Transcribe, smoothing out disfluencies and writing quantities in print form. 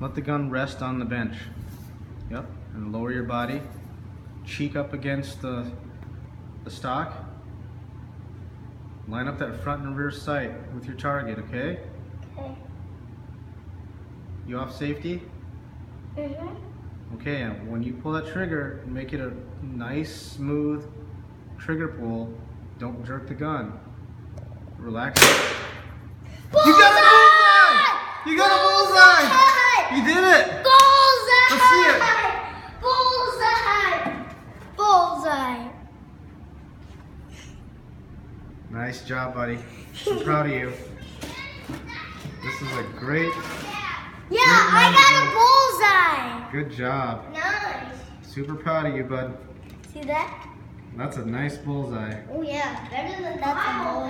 Let the gun rest on the bench. Yep, and lower your body. Cheek up against the stock. Line up that front and rear sight with your target, okay? Okay. You off safety? Okay, and when you pull that trigger, make it a nice, smooth trigger pull. Don't jerk the gun. Relax. Bullseye! You got a bullseye! You got a bullseye! You did it! Bullseye! Let's see it. Bullseye! Bullseye! Nice job, buddy. I'm proud of you. This is a great. Yeah, I got a bullseye! Good job. Nice. Super proud of you, bud. See that? That's a nice bullseye. Oh yeah, better than that. That's a bullseye.